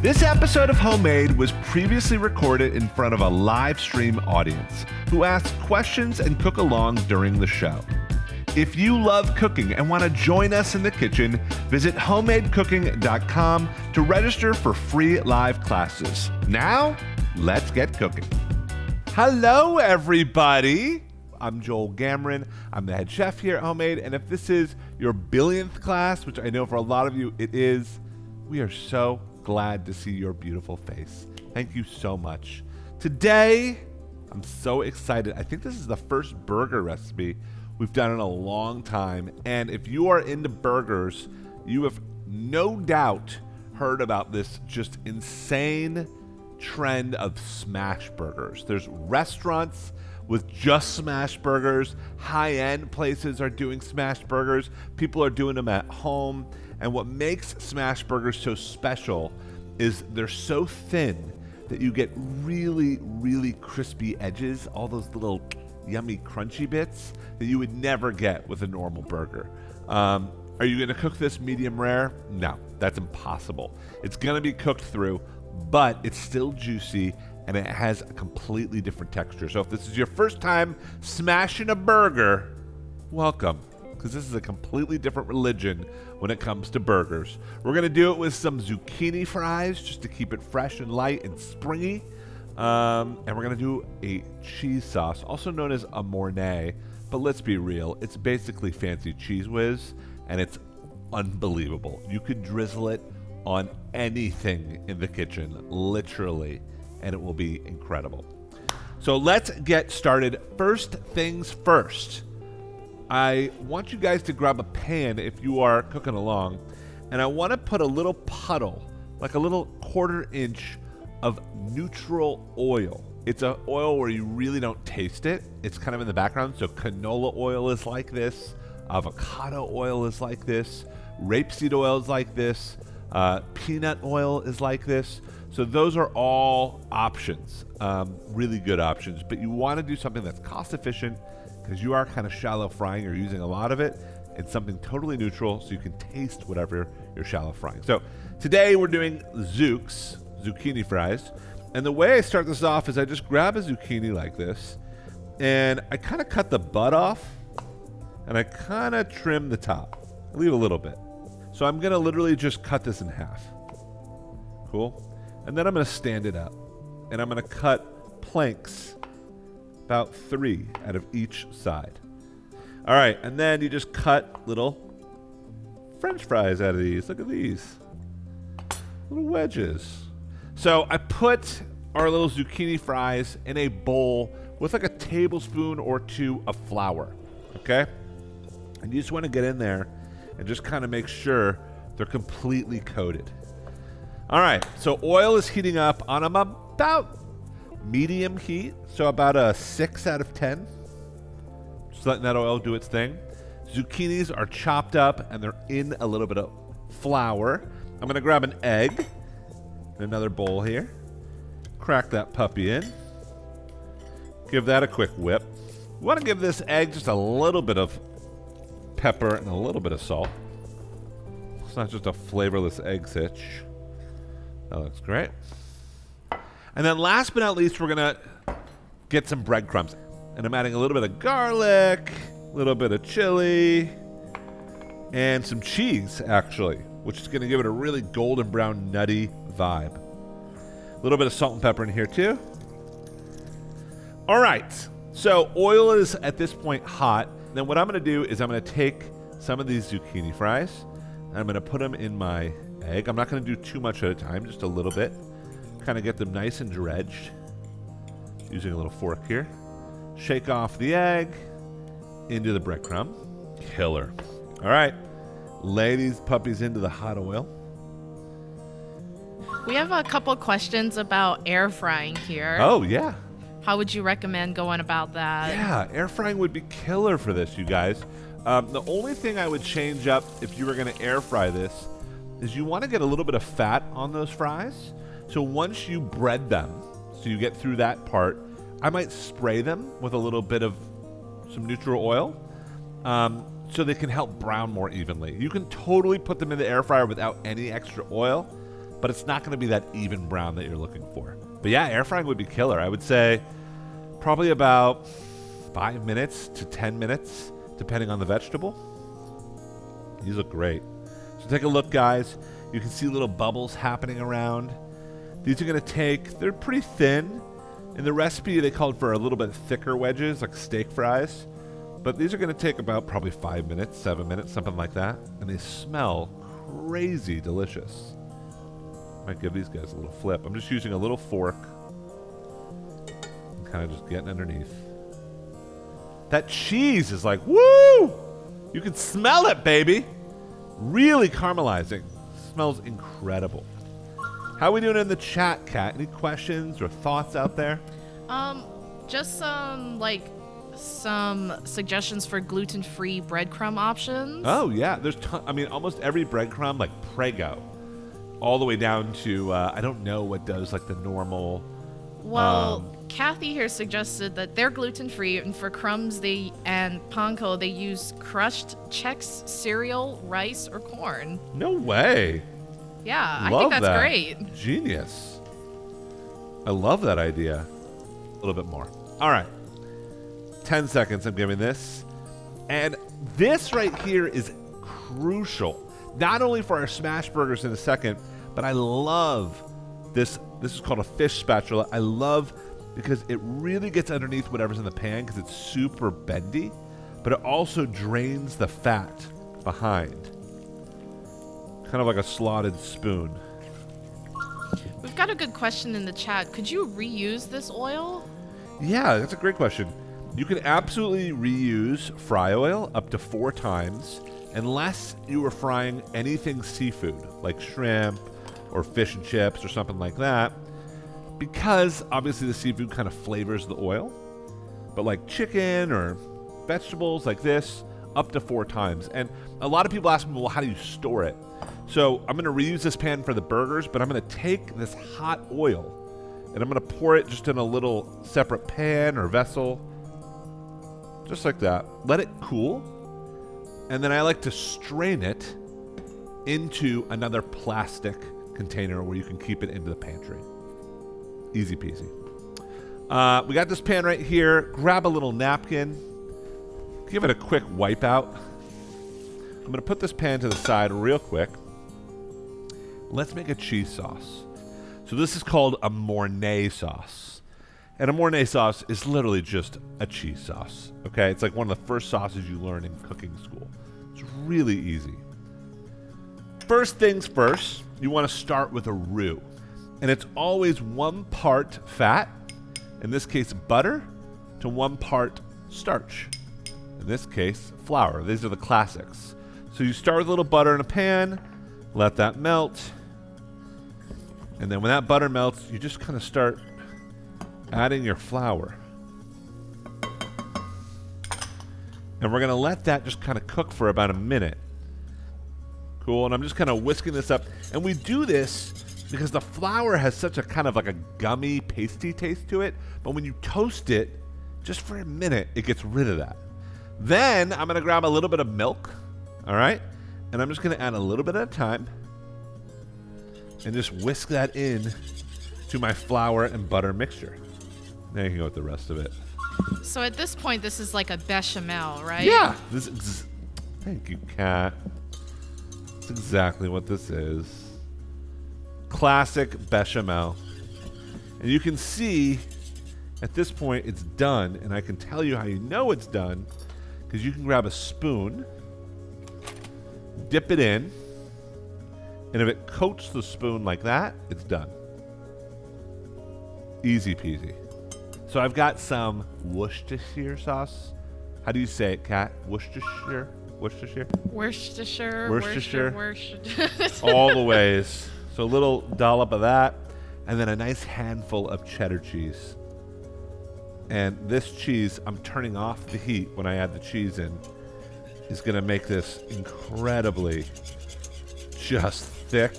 This episode of Homemade was previously recorded in front of a live stream audience who asked questions and cook along during the show. If you love cooking and want to join us in the kitchen, visit homemadecooking.com to register for free live classes. Now, let's get cooking. Hello, everybody. I'm Joel Gamoran. I'm the head chef here at Homemade, and if this is your billionth class, which I know for a lot of you it is, we are so glad to see your beautiful face. Thank you so much. Today, I'm so excited. I think this is the first burger recipe we've done in a long time, and if you are into burgers, you have no doubt heard about this just insane trend of smash burgers. There's restaurants with just smash burgers. High-end places are doing smash burgers. People are doing them at home. And what makes smash burgers so special is they're so thin that you get really, really crispy edges, all those little yummy crunchy bits that you would never get with a normal burger. Are you going to cook this medium rare? No, that's impossible. It's going to be cooked through, but it's still juicy and it has a completely different texture. So if this is your first time smashing a burger, welcome, because this is a completely different religion when it comes to burgers. We're going to do it with some zucchini fries just to keep it fresh and light and springy. And we're going to do a cheese sauce, also known as a Mornay, but let's be real, it's basically fancy Cheese Whiz, and it's unbelievable. You could drizzle it on anything in the kitchen, literally, and it will be incredible. So let's get started. First things first, I want you guys to grab a pan if you are cooking along, and I want to put a little puddle, like a little 1/4 inch of neutral oil. It's an oil where you really don't taste it. It's kind of in the background. So canola oil is like this, avocado oil is like this, rapeseed oil is like this, peanut oil is like this. So those are all options, really good options. But you want to do something that's cost efficient because you are kind of shallow frying. You're using a lot of it. It's something totally neutral so you can taste whatever you're shallow frying. So today we're doing zucchini fries. And the way I start this off is I just grab a zucchini like this, and I kind of cut the butt off, and I kind of trim the top. I leave a little bit. So I'm going to literally just cut this in half. Cool? And then I'm going to stand it up, and I'm going to cut planks, about 3 out of each side. All right, and then you just cut little French fries out of these. Look at these. Little wedges. So I put our little zucchini fries in a bowl with like a tablespoon or 2 of flour, okay? And you just want to get in there and just kind of make sure they're completely coated. All right, so oil is heating up on about medium heat, so about a 6 out of 10. Just letting that oil do its thing. Zucchinis are chopped up and they're in a little bit of flour. I'm going to grab an egg. Another bowl here. Crack that puppy in. Give that a quick whip. We want to give this egg just a little bit of pepper and a little bit of salt. It's not just a flavorless egg sitch. That looks great. And then last but not least, we're going to get some breadcrumbs. And I'm adding a little bit of garlic, a little bit of chili, and some cheese, actually, which is going to give it a really golden brown, nutty vibe. A little bit of salt and pepper in here too. All right, so oil is at this point hot. Then what I'm going to do is I'm going to take some of these zucchini fries and I'm going to put them in my egg. I'm not going to do too much at a time, just a little bit. Kind of get them nice and dredged. Using a little fork here. Shake off the egg into the breadcrumb. Killer. All right, lay these puppies into the hot oil. We have a couple questions about air frying here. Oh, yeah. How would you recommend going about that? Yeah, air frying would be killer for this, you guys. The only thing I would change up if you were going to air fry this is you want to get a little bit of fat on those fries. So once you bread them, so you get through that part, I might spray them with a little bit of some neutral oil so they can help brown more evenly. You can totally put them in the air fryer without any extra oil, but it's not going to be that even brown that you're looking for. But yeah, air frying would be killer. I would say probably about 5 minutes to 10 minutes, depending on the vegetable. These look great. So take a look, guys. You can see little bubbles happening around. These are going to take, they're pretty thin. In the recipe, they called for a little bit thicker wedges, like steak fries. But these are going to take about probably 5 minutes, 7 minutes, something like that. And they smell crazy delicious. Might give these guys a little flip. I'm just using a little fork. And kind of just getting underneath. That cheese is like, woo! You can smell it, baby. Really caramelizing. Smells incredible. How are we doing in the chat, Kat? Any questions or thoughts out there? Just some suggestions for gluten-free breadcrumb options. Oh yeah, there's almost every breadcrumb, like Prego, all the way down to I don't know what does like the normal. Well, Kathy here suggested that they're gluten-free, and for crumbs and panko they use crushed Chex cereal, rice, or corn. No way. Yeah, I Love think that's that. great. Genius. I love that idea. A little bit more. All right. 10 seconds I'm giving this. And this right here is crucial. Not only for our smash burgers in a second, but I love this. This is called a fish spatula. I love because it really gets underneath whatever's in the pan because it's super bendy, but it also drains the fat behind. Kind of like a slotted spoon. We've got a good question in the chat. Could you reuse this oil? Yeah, that's a great question. You can absolutely reuse fry oil up to 4 times unless you were frying anything seafood, like shrimp or fish and chips or something like that, because obviously the seafood kind of flavors the oil. But like chicken or vegetables like this, up to 4 times. And a lot of people ask me, well, how do you store it? So I'm going to reuse this pan for the burgers, but I'm going to take this hot oil and I'm going to pour it just in a little separate pan or vessel, just like that. Let it cool, and then I like to strain it into another plastic container where you can keep it into the pantry. Easy peasy. We got this pan right here. Grab a little napkin. Give it a quick wipe out. I'm going to put this pan to the side real quick. Let's make a cheese sauce. So this is called a Mornay sauce. And a Mornay sauce is literally just a cheese sauce. Okay? It's like one of the first sauces you learn in cooking school. It's really easy. First things first, you want to start with a roux. And it's always 1 part fat, in this case butter, to 1 part starch. In this case, flour. These are the classics. So you start with a little butter in a pan, let that melt, and then when that butter melts, you just kind of start adding your flour. And we're going to let that just kind of cook for about a minute. Cool, and I'm just kind of whisking this up. And we do this because the flour has such a kind of like a gummy, pasty taste to it, but when you toast it, just for a minute, it gets rid of that. Then I'm going to grab a little bit of milk, all right? And I'm just going to add a little bit at a time and just whisk that in to my flour and butter mixture. Now you can go with the rest of it. So at this point, this is like a bechamel, right? Yeah. Thank you, Kat. That's exactly what this is. Classic bechamel. And you can see at this point it's done, and I can tell you how you know it's done because you can grab a spoon, dip it in, and if it coats the spoon like that, it's done. Easy peasy. So I've got some Worcestershire sauce. How do you say it, Kat? Worcestershire? Worcestershire? Worcestershire. All the ways. So a little dollop of that, and then a nice handful of cheddar cheese. And this cheese, I'm turning off the heat when I add the cheese in, is going to make this incredibly just thick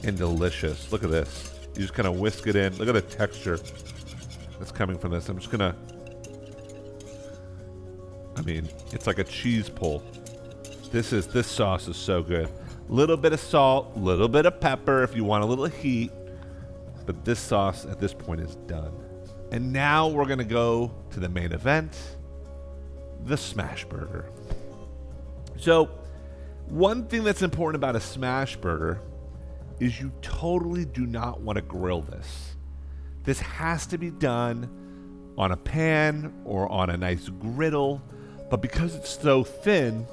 and delicious. Look at this. You just kind of whisk it in. Look at the texture that's coming from this. I'm just going to, it's like a cheese pull. This sauce is so good. Little bit of salt, little bit of pepper if you want a little heat. But this sauce at this point is done. And now we're going to go to the main event, the smash burger. So, one thing that's important about a smash burger is you totally do not want to grill this. This has to be done on a pan or on a nice griddle, but because it's so thin,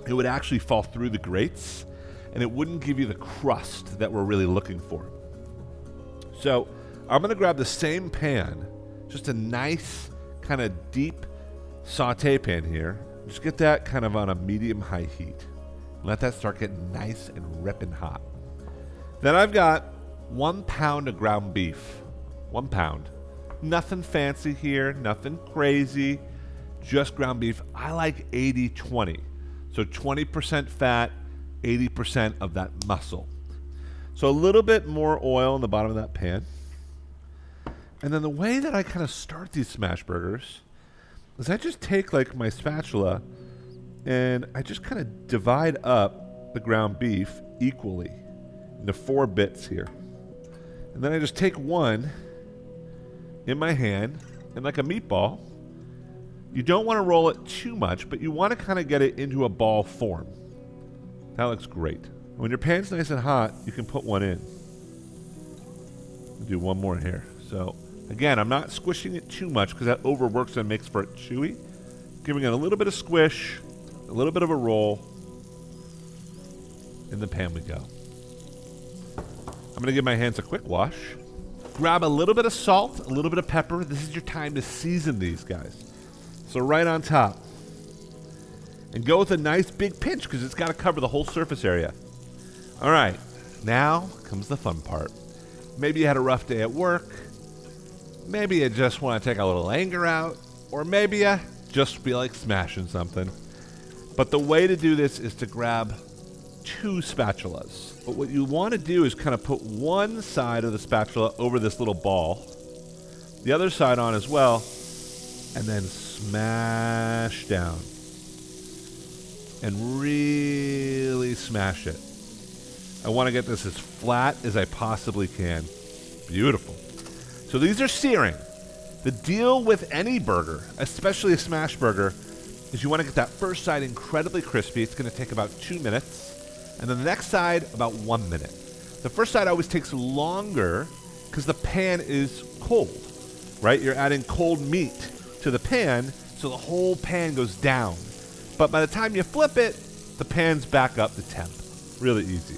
it would actually fall through the grates and it wouldn't give you the crust that we're really looking for. So I'm going to grab the same pan, just a nice kind of deep saute pan here. Just get that kind of on a medium-high heat. Let that start getting nice and ripping hot. Then I've got 1 pound of ground beef. 1 pound. Nothing fancy here, nothing crazy, just ground beef. I like 80-20. So 20% fat, 80% of that muscle. So a little bit more oil in the bottom of that pan. And then the way that I kind of start these smash burgers is I just take like my spatula and I just kind of divide up the ground beef equally into 4 bits here. And then I just take one in my hand and like a meatball. You don't want to roll it too much, but you want to kind of get it into a ball form. That looks great. When your pan's nice and hot, you can put one in. I'll do one more here. So again, I'm not squishing it too much because that overworks and makes for it chewy. Giving it a little bit of squish, a little bit of a roll. In the pan we go. I'm going to give my hands a quick wash. Grab a little bit of salt, a little bit of pepper. This is your time to season these guys. So right on top. And go with a nice big pinch because it's got to cover the whole surface area. All right, now comes the fun part. Maybe you had a rough day at work. Maybe you just want to take a little anger out. Or maybe you just feel like smashing something. But the way to do this is to grab 2 spatulas. But what you want to do is kind of put one side of the spatula over this little ball. The other side on as well. And then smash down. And really smash it. I want to get this as flat as I possibly can. Beautiful. So these are searing. The deal with any burger, especially a smash burger, is you want to get that first side incredibly crispy. It's going to take about 2 minutes. And then the next side, about 1 minute. The first side always takes longer because the pan is cold, right? You're adding cold meat to the pan, so the whole pan goes down. But by the time you flip it, the pan's back up to temp. Really easy.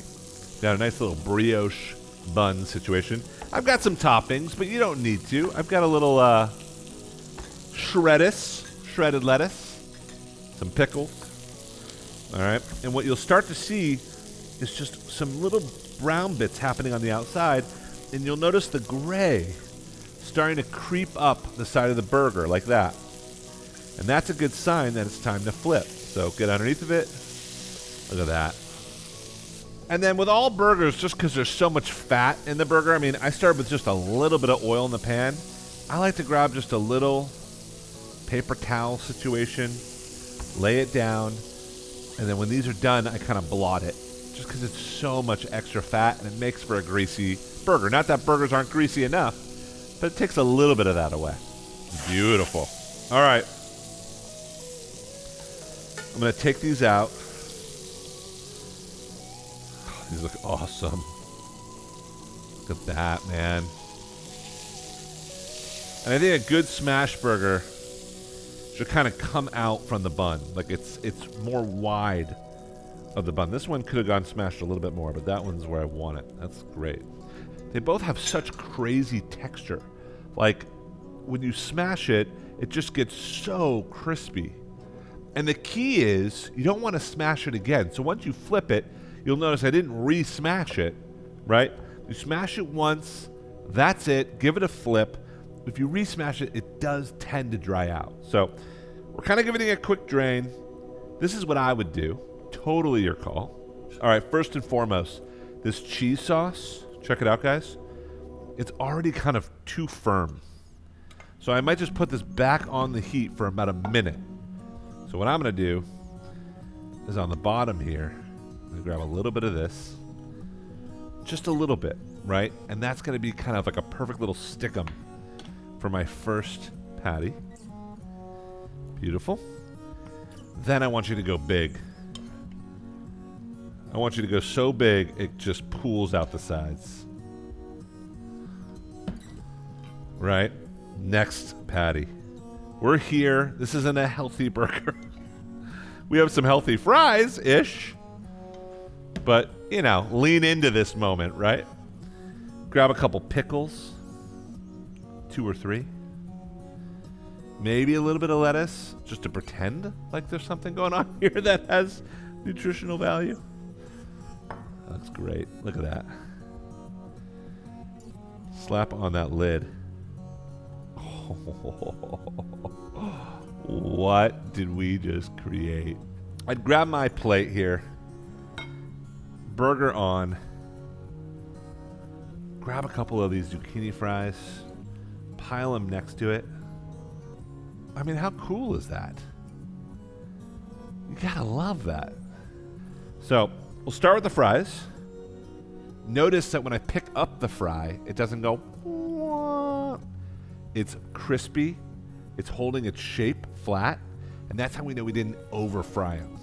Got a nice little brioche bun situation. I've got some toppings, but you don't need to. I've got a little shredded lettuce, some pickles. All right, and what you'll start to see is just some little brown bits happening on the outside, and you'll notice the gray starting to creep up the side of the burger like that. And that's a good sign that it's time to flip. So get underneath of it. Look at that. And then with all burgers, just because there's so much fat in the burger, I mean, I start with just a little bit of oil in the pan. I like to grab just a little paper towel situation, lay it down, and then when these are done, I kind of blot it. Just because it's so much extra fat and it makes for a greasy burger. Not that burgers aren't greasy enough, but it takes a little bit of that away. Beautiful. All right. I'm going to take these out. These look awesome. Look at that, man. And I think a good smash burger should kind of come out from the bun. Like it's more wide of the bun. This one could have gone smashed a little bit more, but that one's where I want it. That's great. They both have such crazy texture. Like when you smash it, it just gets so crispy. And the key is you don't want to smash it again. So once you flip it, you'll notice I didn't re-smash it, right? You smash it once, that's it, give it a flip. If you re-smash it, it does tend to dry out. So we're kind of giving it a quick drain. This is what I would do. Totally your call. All right, first and foremost, this cheese sauce, check it out, guys. It's already kind of too firm. So I might just put this back on the heat for about a minute. So what I'm going to do is on the bottom here, I'm gonna grab a little bit of this. Just a little bit, right? And that's gonna be kind of like a perfect little stickum for my first patty. Beautiful. Then I want you to go big. I want you to go so big it just pools out the sides. Right? Next patty. We're here. This isn't a healthy burger. We have some healthy fries-ish. But, you know, lean into this moment, right? Grab a couple pickles. 2 or 3. Maybe a little bit of lettuce, just to pretend like there's something going on here that has nutritional value. That's great. Look at that. Slap on that lid. What did we just create? I'd grab my plate here. Burger on. Grab a couple of these zucchini fries. Pile them next to it. I mean, how cool is that? You gotta love that. So, we'll start with the fries. Notice that when I pick up the fry, it doesn't go, wah. It's crispy. It's holding its shape flat. And that's how we know we didn't over fry them.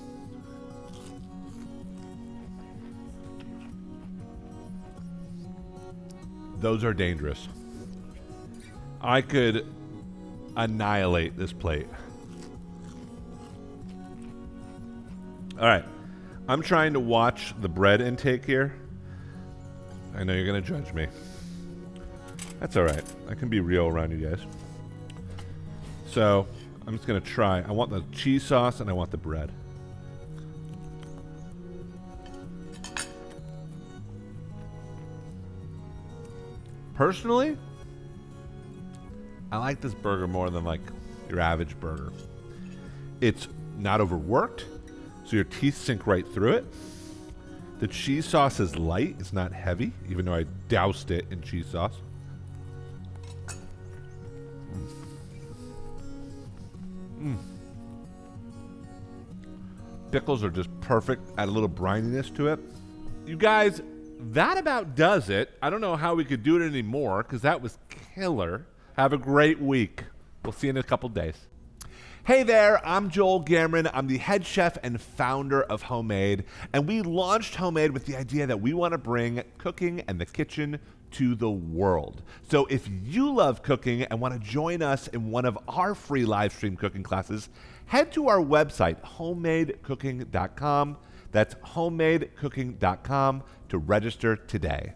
Those are dangerous. I could annihilate this plate. All right. I'm trying to watch the bread intake here. I know you're going to judge me. That's all right. I can be real around you guys. So I'm just going to try. I want the cheese sauce and I want the bread. Personally, I like this burger more than like your average burger. It's not overworked, so your teeth sink right through it. The cheese sauce is light, it's not heavy, even though I doused it in cheese sauce. Pickles are just perfect, add a little brininess to it. You guys, that about does it. I don't know how we could do it anymore because that was killer. Have a great week. We'll see you in a couple days. Hey there, I'm Joel Gamoran. I'm the head chef and founder of Homemade, and we launched Homemade with the idea that we want to bring cooking and the kitchen to the world. So if you love cooking and want to join us in one of our free live stream cooking classes, head to our website, homemadecooking.com. That's homemadecooking.com to register today.